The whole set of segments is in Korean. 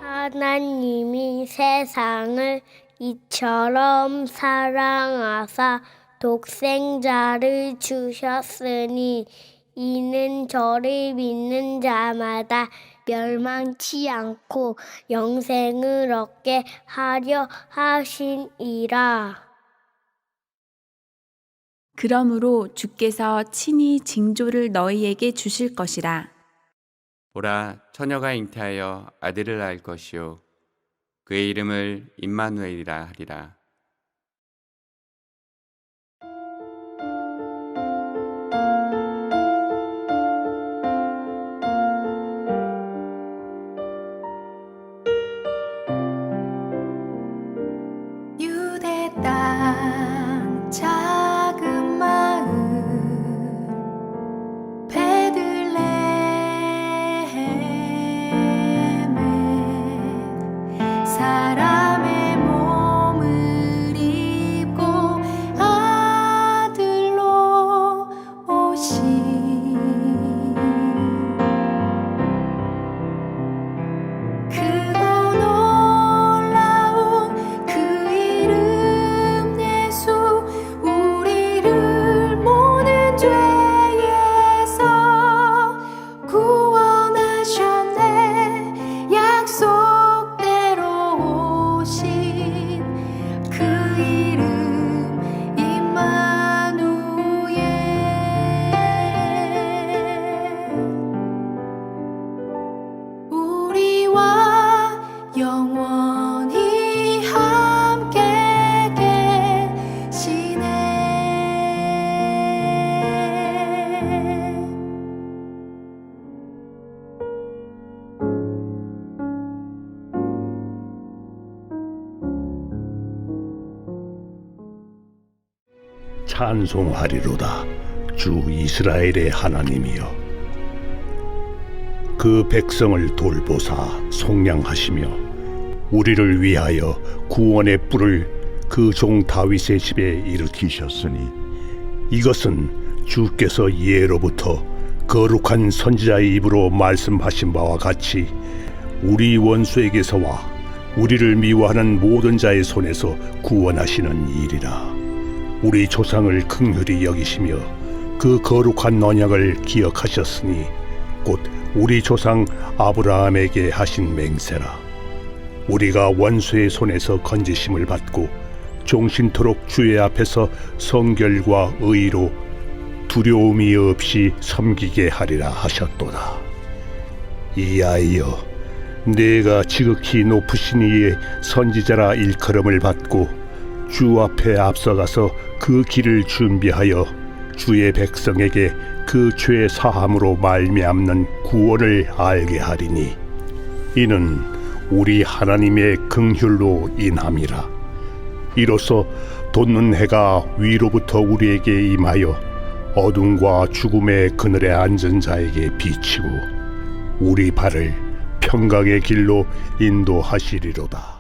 하나님이 세상을 이처럼 사랑하사 독생자를 주셨으니 이는 저를 믿는 자마다 멸망치 않고 영생을 얻게 하려 하심이라. 그러므로 주께서 친히 징조를 너희에게 주실 것이라. 보라, 처녀가 잉태하여 아들을 낳을 것이요 그의 이름을 임마누엘이라 하리라. 유대 땅 작은 마을 베들레헴에 사람의 몸을 입고 아들로 오신 크고 놀라운 그 이름 예수 우리를 모든 죄에서 구원하셨네. 약속대로 오신 그 이름 임마누엘. 우리와 영원히 함께 계시네. 찬송하리로다 주 이스라엘의 하나님이여. 그 백성을 돌보사 속량하시며 우리를 위하여 구원의 뿔을 그 종 다윗의 집에 일으키셨으니 이것은 주께서 예로부터 거룩한 선지자의 입으로 말씀하신 바와 같이 우리 원수에게서와 우리를 미워하는 모든 자의 손에서 구원하시는 일이라. 우리 조상을 긍휼히 여기시며 그 거룩한 언약을 기억하셨으니 곧 우리 조상 아브라함에게 하신 맹세라. 우리가 원수의 손에서 건지심을 받고 종신토록 주의 앞에서 성결과 의로 두려움이 없이 섬기게 하리라 하셨도다. 이하여 내가 지극히 높으신 이의 선지자라 일컬음을 받고 주 앞에 앞서가서 그 길을 준비하여 주의 백성에게 그 죄 사함으로 말미암는 구원을 알게 하리니 이는 우리 하나님의 긍휼로 인함이라. 이로써 돋는 해가 위로부터 우리에게 임하여 어둠과 죽음의 그늘에 앉은 자에게 비치고 우리 발을 평강의 길로 인도하시리로다.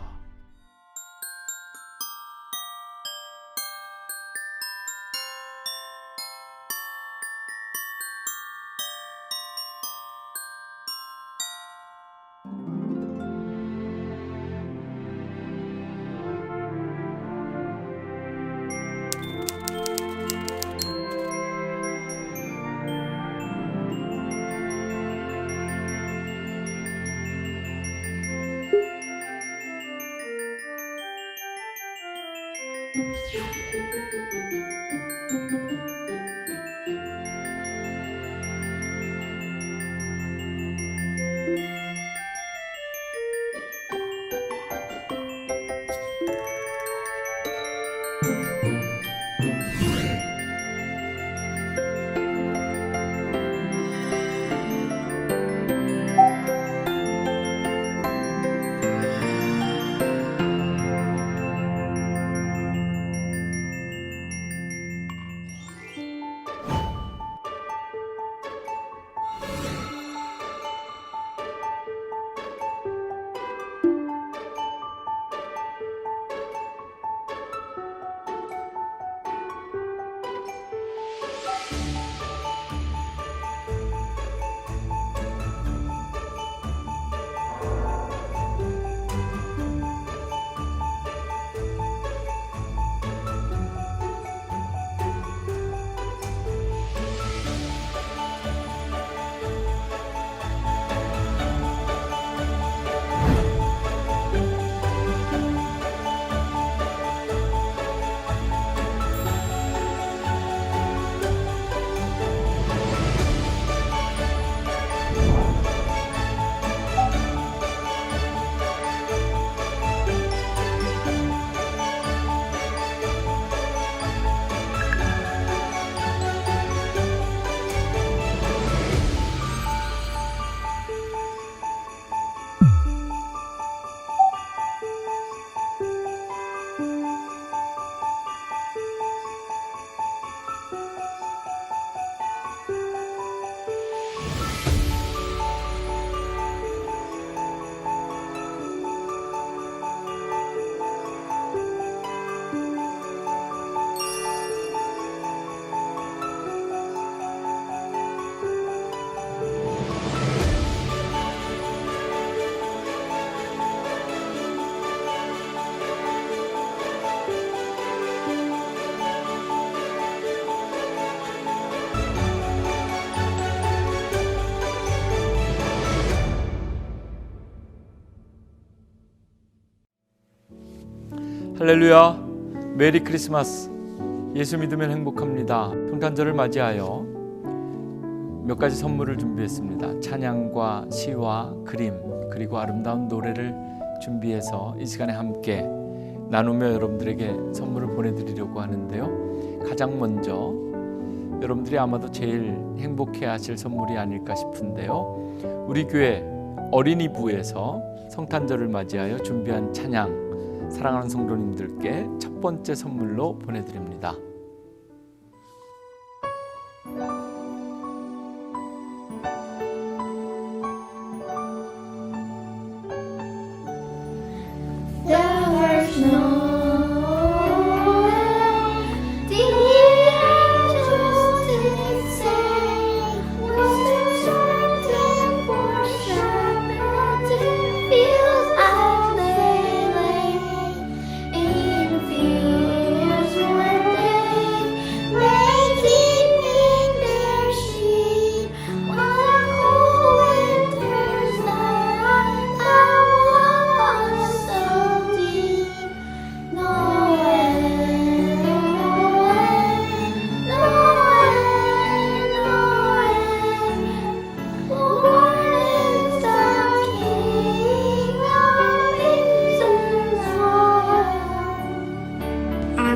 할렐루야, 메리 크리스마스. 예수 믿으면 행복합니다. 성탄절을 맞이하여 몇 가지 선물을 준비했습니다. 찬양과 시와 그림, 그리고 아름다운 노래를 준비해서 이 시간에 함께 나누며 여러분들에게 선물을 보내드리려고 하는데요. 가장 먼저 여러분들이 아마도 제일 행복해 하실 선물이 아닐까 싶은데요. 우리 교회 어린이부에서 성탄절을 맞이하여 준비한 찬양, 사랑하는 성도님들께 첫 번째 선물로 보내드립니다. There's no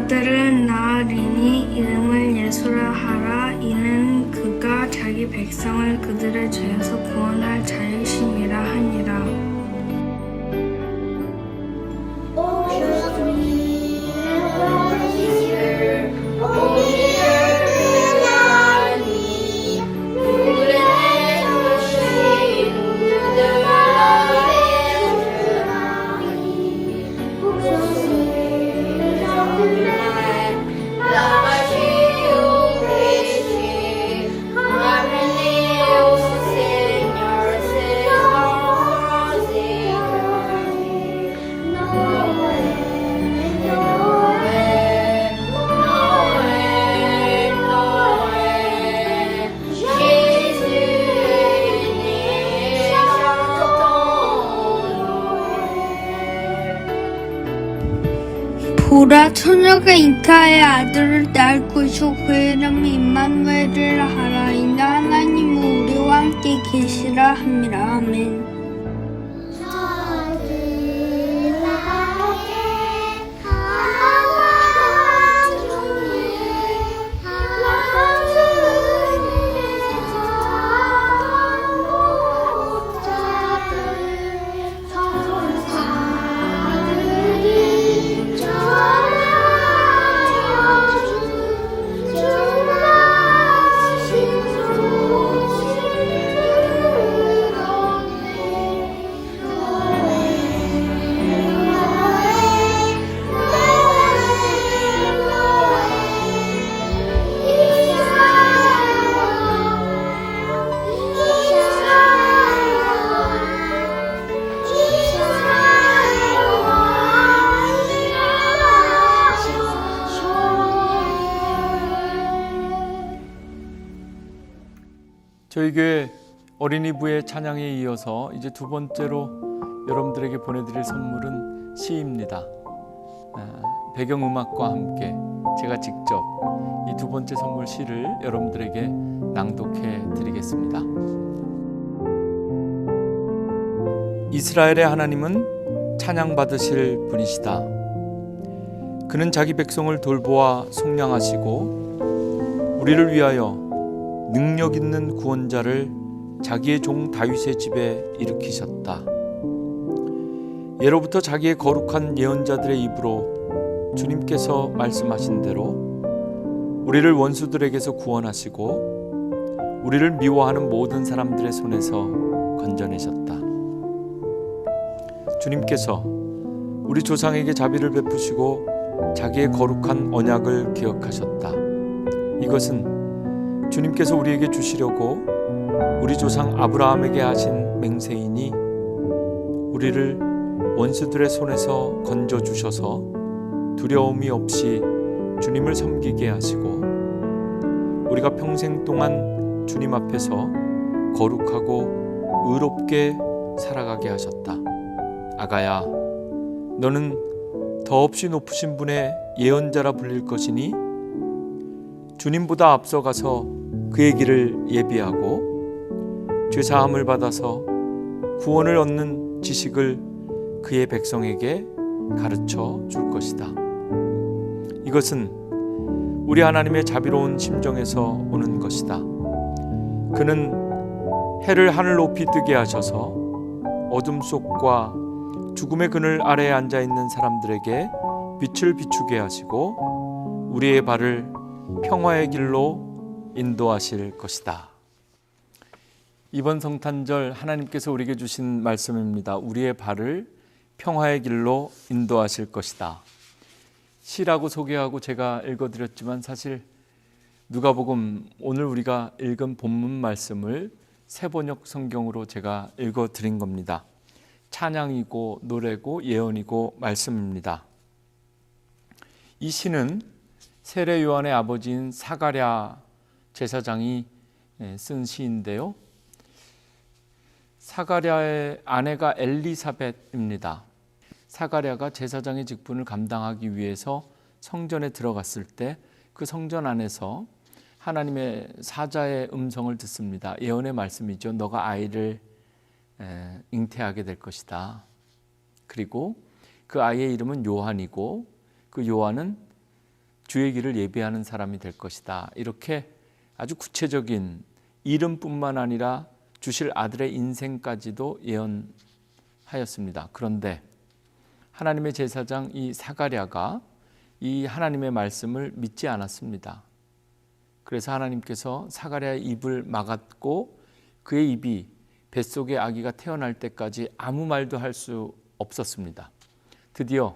아들을 낳으리니 이름을 예수라 하라. 이는 그가 자기 백성을 그들의 죄에서 구원할 자이심이라 하니라. 보라, 처녀가 잉타의 아들을 낳을 것이요 그의 이름을 임마누엘이라 하라. 이는 하나님은 우리와 함께 계시라 함이라. 아멘. 저희 교회 어린이부의 찬양에 이어서 이제 두 번째로 여러분들에게 보내드릴 선물은 시입니다. 배경음악과 함께 제가 직접 이 두 번째 선물 시를 여러분들에게 낭독해 드리겠습니다. 이스라엘의 하나님은 찬양받으실 분이시다. 그는 자기 백성을 돌보아 속량하시고 우리를 위하여 능력 있는 구원자를 자기의 종 다윗의 집에 일으키셨다. 예로부터 자기의 거룩한 예언자들의 입으로 주님께서 말씀하신 대로 우리를 원수들에게서 구원하시고 우리를 미워하는 모든 사람들의 손에서 건져내셨다. 주님께서 우리 조상에게 자비를 베푸시고 자기의 거룩한 언약을 기억하셨다. 이것은 주님께서 우리에게 주시려고 우리 조상 아브라함에게 하신 맹세이니 우리를 원수들의 손에서 건져주셔서 두려움이 없이 주님을 섬기게 하시고 우리가 평생 동안 주님 앞에서 거룩하고 의롭게 살아가게 하셨다. 아가야, 너는 더없이 높으신 분의 예언자라 불릴 것이니 주님보다 앞서가서 그의 길을 예비하고 죄사함을 받아서 구원을 얻는 지식을 그의 백성에게 가르쳐 줄 것이다. 이것은 우리 하나님의 자비로운 심정에서 오는 것이다. 그는 해를 하늘 높이 뜨게 하셔서 어둠 속과 죽음의 그늘 아래에 앉아 있는 사람들에게 빛을 비추게 하시고 우리의 발을 평화의 길로 인도하실 것이다. 이번 성탄절 하나님께서 우리에게 주신 말씀입니다. 우리의 발을 평화의 길로 인도하실 것이다. 시라고 소개하고 제가 읽어드렸지만 사실 누가복음 오늘 우리가 읽은 본문 말씀을 새번역 성경으로 제가 읽어드린 겁니다. 찬양이고 노래고 예언이고 말씀입니다. 이 시는 세례 요한의 아버지인 사가랴 제사장이 쓴 시인데요. 사가랴의 아내가 엘리사벳입니다. 사가랴가 제사장의 직분을 감당하기 위해서 성전에 들어갔을 때 그 성전 안에서 하나님의 사자의 음성을 듣습니다. 예언의 말씀이죠. 너가 아이를 잉태하게 될 것이다. 그리고 그 아이의 이름은 요한이고 그 요한은 주의 길을 예비하는 사람이 될 것이다. 이렇게 아주 구체적인 이름뿐만 아니라 주실 아들의 인생까지도 예언하였습니다. 그런데 하나님의 제사장 이 사가랴가 이 하나님의 말씀을 믿지 않았습니다. 그래서 하나님께서 사가랴의 입을 막았고 그의 입이 뱃속에 아기가 태어날 때까지 아무 말도 할 수 없었습니다. 드디어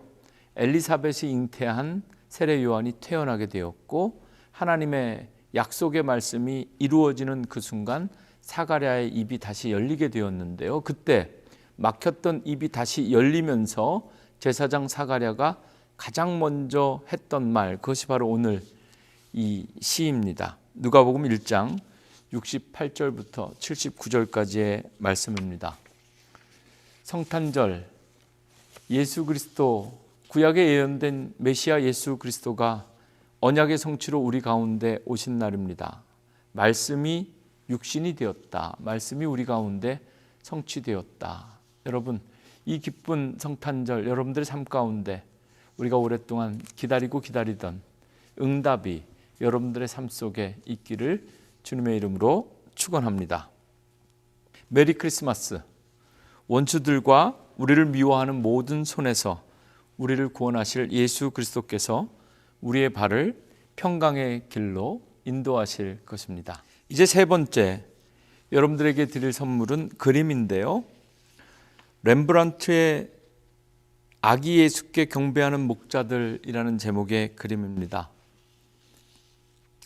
엘리사벳이 잉태한 세례 요한이 태어나게 되었고 하나님의 약속의 말씀이 이루어지는 그 순간 사가랴의 입이 다시 열리게 되었는데요. 그때 막혔던 입이 다시 열리면서 제사장 사가랴가 가장 먼저 했던 말, 그것이 바로 오늘 이 시입니다. 누가복음 1장 68절부터 79절까지의 말씀입니다. 성탄절, 예수 그리스도 구약에 예언된 메시아 예수 그리스도가 언약의 성취로 우리 가운데 오신 날입니다. 말씀이 육신이 되었다. 말씀이 우리 가운데 성취되었다. 여러분, 이 기쁜 성탄절 여러분들의 삶 가운데 우리가 오랫동안 기다리고 기다리던 응답이 여러분들의 삶 속에 있기를 주님의 이름으로 축원합니다. 메리 크리스마스. 원수들과 우리를 미워하는 모든 손에서 우리를 구원하실 예수 그리스도께서 우리의 발을 평강의 길로 인도하실 것입니다. 이제 세 번째, 여러분들에게 드릴 선물은 그림인데요. 렘브란트의 아기 예수께 경배하는 목자들이라는 제목의 그림입니다.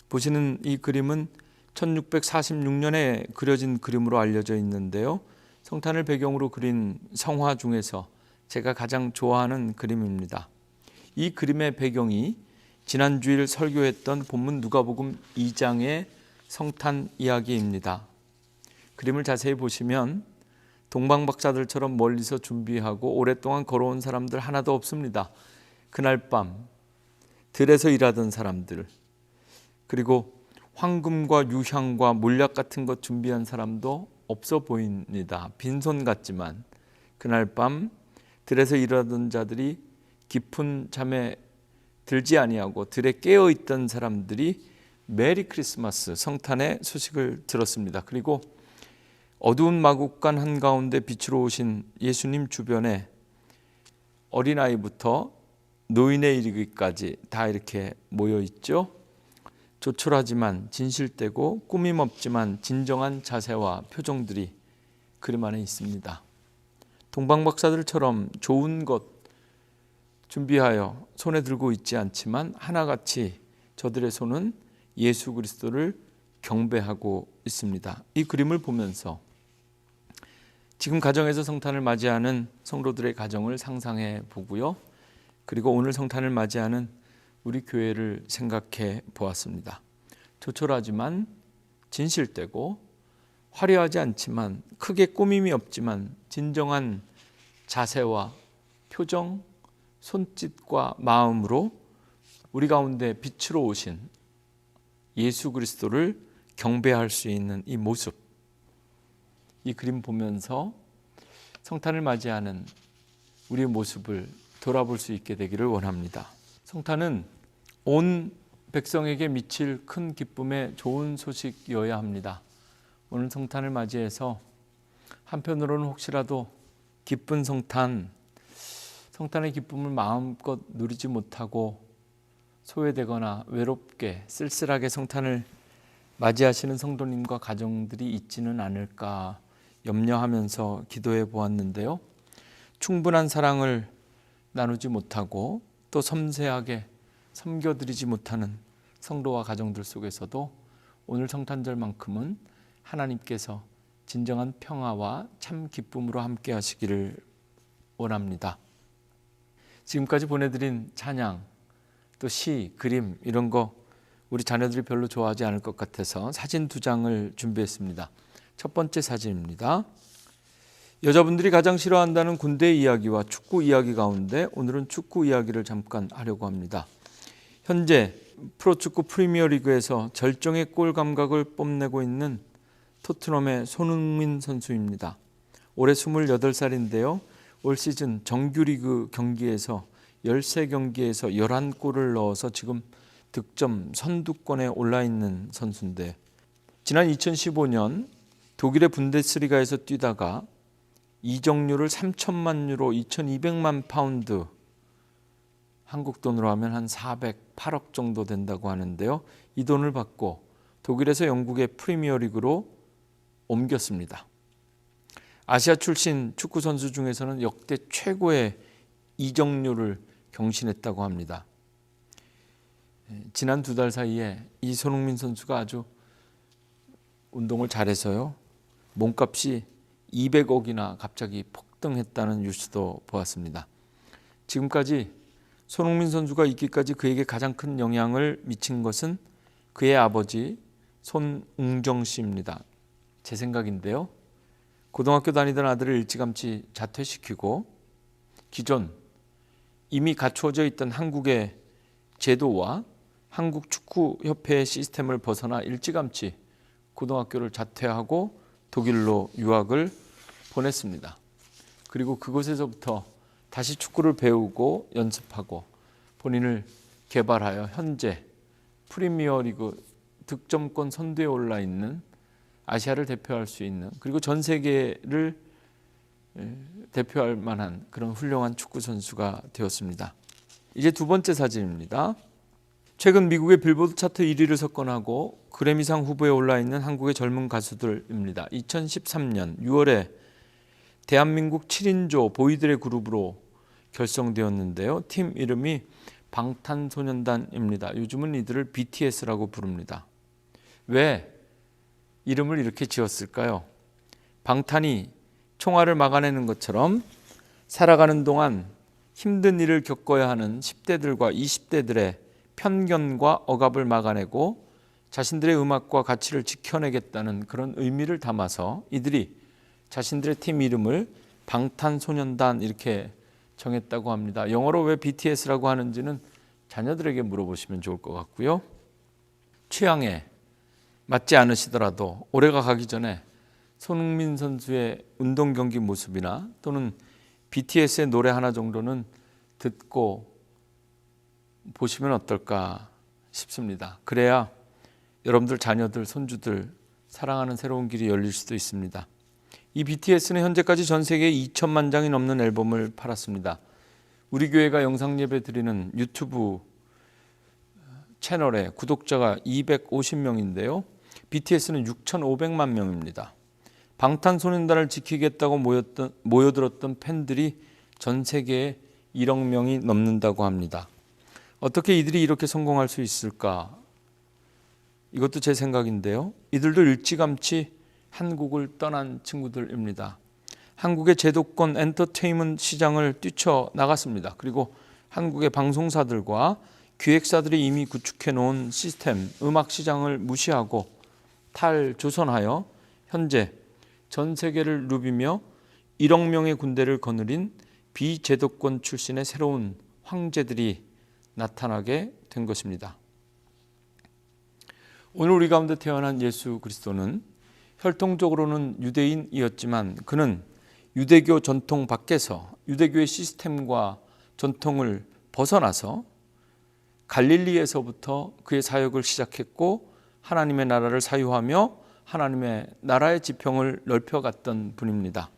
보시는 이 그림은 1646년에 그려진 그림으로 알려져 있는데요. 성탄을 배경으로 그린 성화 중에서 제가 가장 좋아하는 그림입니다. 이 그림의 배경이 지난주일 설교했던 본문 누가복음 2장의 성탄 이야기입니다. 그림을 자세히 보시면 동방박사들처럼 멀리서 준비하고 오랫동안 걸어온 사람들 하나도 없습니다. 그날 밤 들에서 일하던 사람들, 그리고 황금과 유향과 몰약 같은 것 준비한 사람도 없어 보입니다. 빈손 같지만 그날 밤 들에서 일하던 자들이 깊은 잠에 들지 아니하고 들에 깨어 있던 사람들이 메리 크리스마스 성탄의 소식을 들었습니다. 그리고 어두운 마국간 한가운데 빛으로 오신 예수님 주변에 어린아이부터 노인에 이르기까지 다 이렇게 모여 있죠. 조촐하지만 진실되고 꾸밈 없지만 진정한 자세와 표정들이 그림 안에 있습니다. 동방박사들처럼 좋은 것 준비하여 손에 들고 있지 않지만 하나같이 저들의 손은 예수 그리스도를 경배하고 있습니다. 이 그림을 보면서 지금 가정에서 성탄을 맞이하는 성도들의 가정을 상상해 보고요. 그리고 오늘 성탄을 맞이하는 우리 교회를 생각해 보았습니다. 조촐하지만 진실되고 화려하지 않지만 크게 꾸밈이 없지만 진정한 자세와 표정, 손짓과 마음으로 우리 가운데 빛으로 오신 예수 그리스도를 경배할 수 있는 이 모습, 이 그림 보면서 성탄을 맞이하는 우리의 모습을 돌아볼 수 있게 되기를 원합니다. 성탄은 온 백성에게 미칠 큰 기쁨의 좋은 소식이어야 합니다. 오늘 성탄을 맞이해서 한편으로는 혹시라도 기쁜 성탄의 기쁨을 마음껏 누리지 못하고 소외되거나 외롭게 쓸쓸하게 성탄을 맞이하시는 성도님과 가정들이 있지는 않을까 염려하면서 기도해 보았는데요. 충분한 사랑을 나누지 못하고 또 섬세하게 섬겨드리지 못하는 성도와 가정들 속에서도 오늘 성탄절만큼은 하나님께서 진정한 평화와 참 기쁨으로 함께 하시기를 원합니다. 지금까지 보내드린 찬양, 또 시, 그림 이런 거 우리 자녀들이 별로 좋아하지 않을 것 같아서 사진 2장을 준비했습니다. 첫 번째 사진입니다. 여자분들이 가장 싫어한다는 군대 이야기와 축구 이야기 가운데 오늘은 축구 이야기를 잠깐 하려고 합니다. 현재 프로축구 프리미어리그에서 절정의 골 감각을 뽐내고 있는 토트넘의 손흥민 선수입니다. 올해 28살인데요. 올 시즌 정규리그 경기에서 13경기에서 11골을 넣어서 지금 득점 선두권에 올라있는 선수인데, 지난 2015년 독일의 분데스리가에서 뛰다가 이적료를 3천만 유로 2200만 파운드, 한국 돈으로 하면 한 408억 정도 된다고 하는데요. 이 돈을 받고 독일에서 영국의 프리미어리그로 옮겼습니다. 아시아 출신 축구 선수 중에서는 역대 최고의 이적료를 경신했다고 합니다. 지난 2달 사이에 이 손흥민 선수가 아주 운동을 잘해서요, 몸값이 200억이나 갑자기 폭등했다는 뉴스도 보았습니다. 지금까지 손흥민 선수가 있기까지 그에게 가장 큰 영향을 미친 것은 그의 아버지 손웅정 씨입니다. 제 생각인데요. 고등학교 다니던 아들을 일찌감치 자퇴시키고 기존 이미 갖추어져 있던 한국의 제도와 한국축구협회의 시스템을 벗어나 일찌감치 고등학교를 자퇴하고 독일로 유학을 보냈습니다. 그리고 그곳에서부터 다시 축구를 배우고 연습하고 본인을 개발하여 현재 프리미어리그 득점권 선두에 올라 있는, 아시아를 대표할 수 있는, 그리고 전 세계를 대표할 만한 그런 훌륭한 축구 선수가 되었습니다. 이제 두 번째 사진입니다. 최근 미국의 빌보드 차트 1위를 석권하고 그래미상 후보에 올라 있는 한국의 젊은 가수들입니다. 2013년 6월에 대한민국 7인조 보이들의 그룹으로 결성되었는데요. 팀 이름이 방탄소년단입니다. 요즘은 이들을 BTS라고 부릅니다. 왜 이름을 이렇게 지었을까요? 방탄이 총알을 막아내는 것처럼 살아가는 동안 힘든 일을 겪어야 하는 10대들과 20대들의 편견과 억압을 막아내고 자신들의 음악과 가치를 지켜내겠다는 그런 의미를 담아서 이들이 자신들의 팀 이름을 방탄소년단 이렇게 정했다고 합니다. 영어로 왜 BTS라고 하는지는 자녀들에게 물어보시면 좋을 것 같고요. 취향에 맞지 않으시더라도 올해가 가기 전에 손흥민 선수의 운동 경기 모습이나 또는 BTS의 노래 하나 정도는 듣고 보시면 어떨까 싶습니다. 그래야 여러분들 자녀들, 손주들 사랑하는 새로운 길이 열릴 수도 있습니다. 이 BTS는 현재까지 전 세계에 2천만 장이 넘는 앨범을 팔았습니다. 우리 교회가 영상 예배 드리는 유튜브 채널에 구독자가 250명인데요. BTS는 6,500만 명입니다. 방탄소년단을 지키겠다고 모여들었던 팬들이 전 세계에 1억 명이 넘는다고 합니다. 어떻게 이들이 이렇게 성공할 수 있을까? 이것도 제 생각인데요. 이들도 일찌감치 한국을 떠난 친구들입니다. 한국의 제도권 엔터테인먼트 시장을 뛰쳐나갔습니다. 그리고 한국의 방송사들과 기획사들이 이미 구축해 놓은 시스템, 음악 시장을 무시하고 탈조선하여 현재 전 세계를 누비며 1억 명의 군대를 거느린 비제도권 출신의 새로운 황제들이 나타나게 된 것입니다. 오늘 우리 가운데 태어난 예수 그리스도는 혈통적으로는 유대인이었지만 그는 유대교 전통 밖에서 유대교의 시스템과 전통을 벗어나서 갈릴리에서부터 그의 사역을 시작했고 하나님의 나라를 사유하며 하나님의 나라의 지평을 넓혀갔던 분입니다.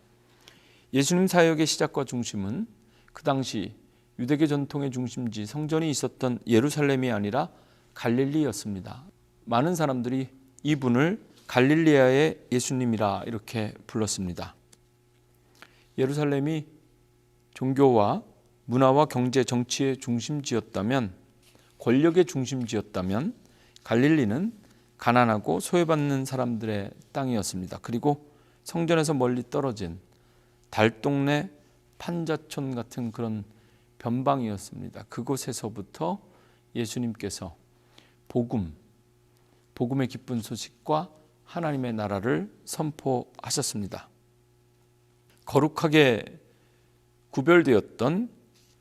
예수님 사역의 시작과 중심은 그 당시 유대교 전통의 중심지 성전이 있었던 예루살렘이 아니라 갈릴리였습니다. 많은 사람들이 이분을 갈릴리아의 예수님이라 이렇게 불렀습니다. 예루살렘이 종교와 문화와 경제, 정치의 중심지였다면, 권력의 중심지였다면 갈릴리는 가난하고 소외받는 사람들의 땅이었습니다. 그리고 성전에서 멀리 떨어진 달동네 판자촌 같은 그런 변방이었습니다. 그곳에서부터 예수님께서 복음의 기쁜 소식과 하나님의 나라를 선포하셨습니다. 거룩하게 구별되었던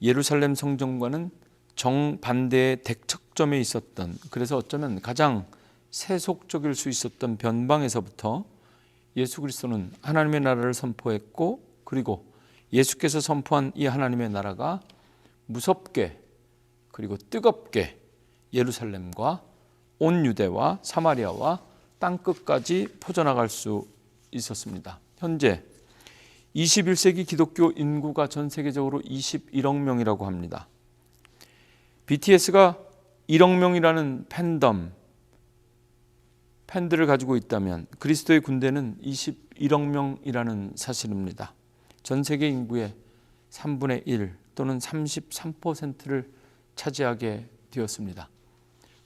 예루살렘 성전과는 정반대의 대척점에 있었던, 그래서 어쩌면 가장 세속적일 수 있었던 변방에서부터 예수 그리스도는 하나님의 나라를 선포했고, 그리고 예수께서 선포한 이 하나님의 나라가 무섭게 그리고 뜨겁게 예루살렘과 온 유대와 사마리아와 땅끝까지 퍼져나갈 수 있었습니다. 현재 21세기 기독교 인구가 전 세계적으로 21억 명이라고 합니다. BTS가 1억 명이라는 팬들을 가지고 있다면 그리스도의 군대는 21억 명이라는 사실입니다. 전 세계 인구의 3분의 1 또는 33%를 차지하게 되었습니다.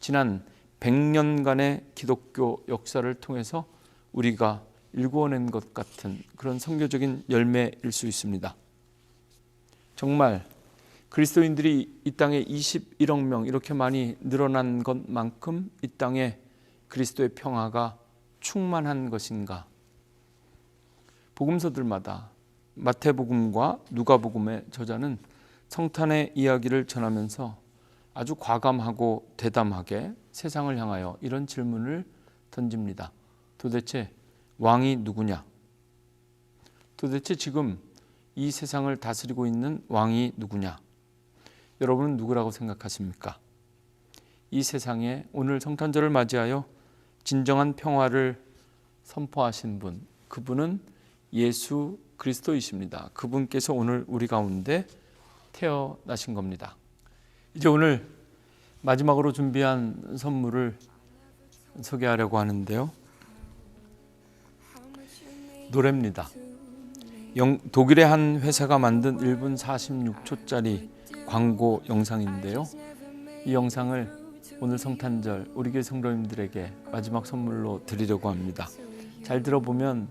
지난 100년간의 기독교 역사를 통해서 우리가 일구어낸 것 같은 그런 선교적인 열매일 수 있습니다. 정말 그리스도인들이 이 땅에 21억 명 이렇게 많이 늘어난 것만큼 이 땅에 그리스도의 평화가 충만한 것인가? 복음서들마다 마태복음과 누가복음의 저자는 성탄의 이야기를 전하면서 아주 과감하고 대담하게 세상을 향하여 이런 질문을 던집니다. 도대체 왕이 누구냐? 도대체 지금 이 세상을 다스리고 있는 왕이 누구냐? 여러분은 누구라고 생각하십니까? 이 세상에 오늘 성탄절을 맞이하여 진정한 평화를 선포하신 분, 그분은 예수 그리스도이십니다. 그분께서 오늘 우리 가운데 태어나신 겁니다. 이제 오늘 마지막으로 준비한 선물을 소개하려고 하는데요. 노래입니다. 독일의 한 회사가 만든 1분 46초짜리 광고 영상인데요. 이 영상을 오늘 성탄절 우리 교회 성도님들에게 마지막 선물로 드리려고 합니다. 잘 들어보면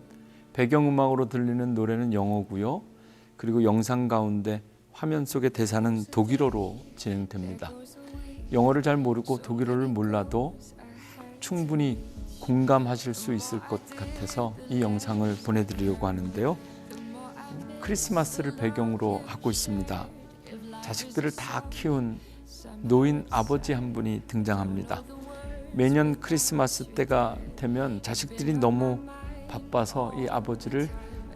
배경음악으로 들리는 노래는 영어고요. 그리고 영상 가운데 화면 속의 대사는 독일어로 진행됩니다. 영어를 잘 모르고 독일어를 몰라도 충분히 공감하실 수 있을 것 같아서 이 영상을 보내드리려고 하는데요. 크리스마스를 배경으로 하고 있습니다. 자식들을 다 키운 노인 아버지 한 분이 등장합니다. 매년 크리스마스 때가 되면 자식들이 너무 바빠서 이 아버지를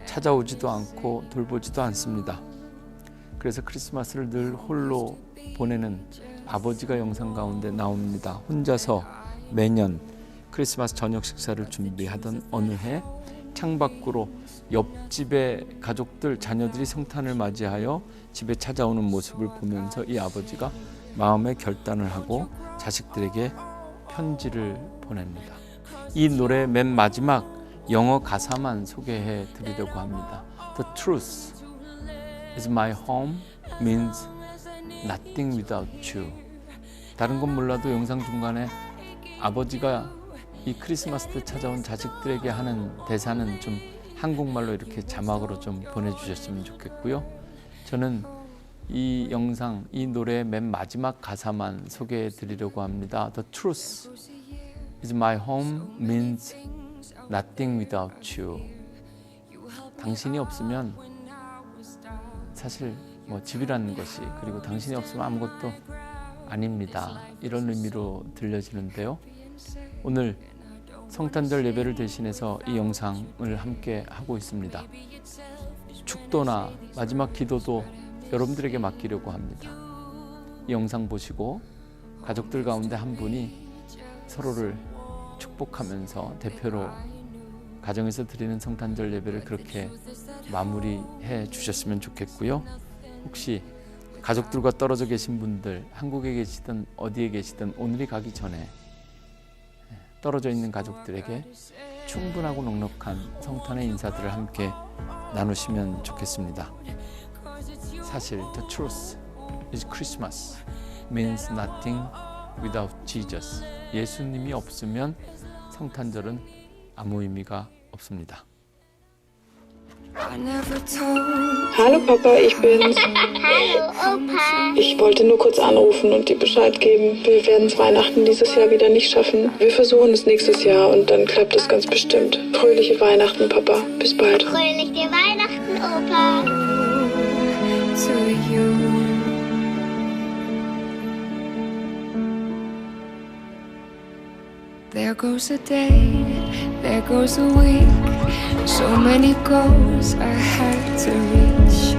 찾아오지도 않고 돌보지도 않습니다. 그래서 크리스마스를 늘 홀로 보내는 아버지가 영상 가운데 나옵니다. 혼자서 매년 크리스마스 저녁 식사를 준비하던 어느 해 창밖으로 옆집의 가족들, 자녀들이 성탄을 맞이하여 집에 찾아오는 모습을 보면서 이 아버지가 마음의 결단을 하고 자식들에게 편지를 보냅니다. 이 노래의 맨 마지막 영어 가사만 소개해 드리려고 합니다. The truth is my home means nothing without you. 다른 건 몰라도 영상 중간에 아버지가 이 크리스마스 때 찾아온 자식들에게 하는 대사는 좀 한국말로 이렇게 자막으로 좀 보내주셨으면 좋겠고요. 저는 이 영상, 이 노래의 맨 마지막 가사만 소개해 드리려고 합니다. The truth is my home means nothing without you. 당신이 없으면 사실 집이라는 것이, 그리고 당신이 없으면 아무것도 아닙니다. 이런 의미로 들려지는데요. 오늘 성탄절 예배를 대신해서 이 영상을 함께 하고 있습니다. 축도나 마지막 기도도 여러분들에게 맡기려고 합니다. 이 영상 보시고 가족들 가운데 한 분이 서로를 축복하면서 대표로 가정에서 드리는 성탄절 예배를 그렇게 마무리해 주셨으면 좋겠고요. 혹시 가족들과 떨어져 계신 분들, 한국에 계시든 어디에 계시든 오늘이 가기 전에 떨어져 있는 가족들에게 충분하고 넉넉한 성탄의 인사들을 함께 나누시면 좋겠습니다. 사실 the truth is Christmas means nothing without Jesus. 예수님이 없으면 성탄절은 아무 의미가 없습니다. Hallo Papa, ich bin's. Hallo Opa. Ich wollte nur kurz anrufen und dir Bescheid geben. Wir werden es Weihnachten dieses Jahr wieder nicht schaffen. Wir versuchen es nächstes Jahr und dann klappt es ganz bestimmt. Fröhliche Weihnachten, Papa. Bis bald. Fröhliche Weihnachten, Opa. There goes a day, there goes a week. So many goals I had to reach.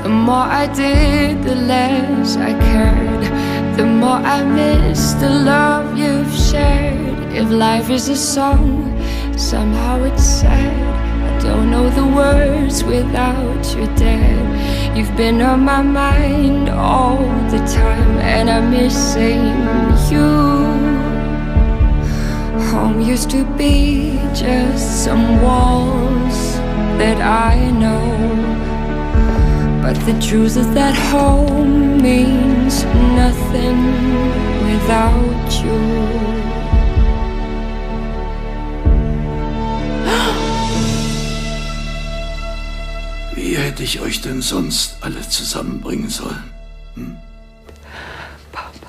The more I did, the less I cared. The more I missed the love you've shared. If life is a song, somehow it's sad. I don't know the words without you, Dad. You've been on my mind all the time, and I'm missing you. Home used to be just some walls that I know, but the truth is that home means nothing without you. Wie hätte ich euch denn sonst alle zusammenbringen sollen? Papa.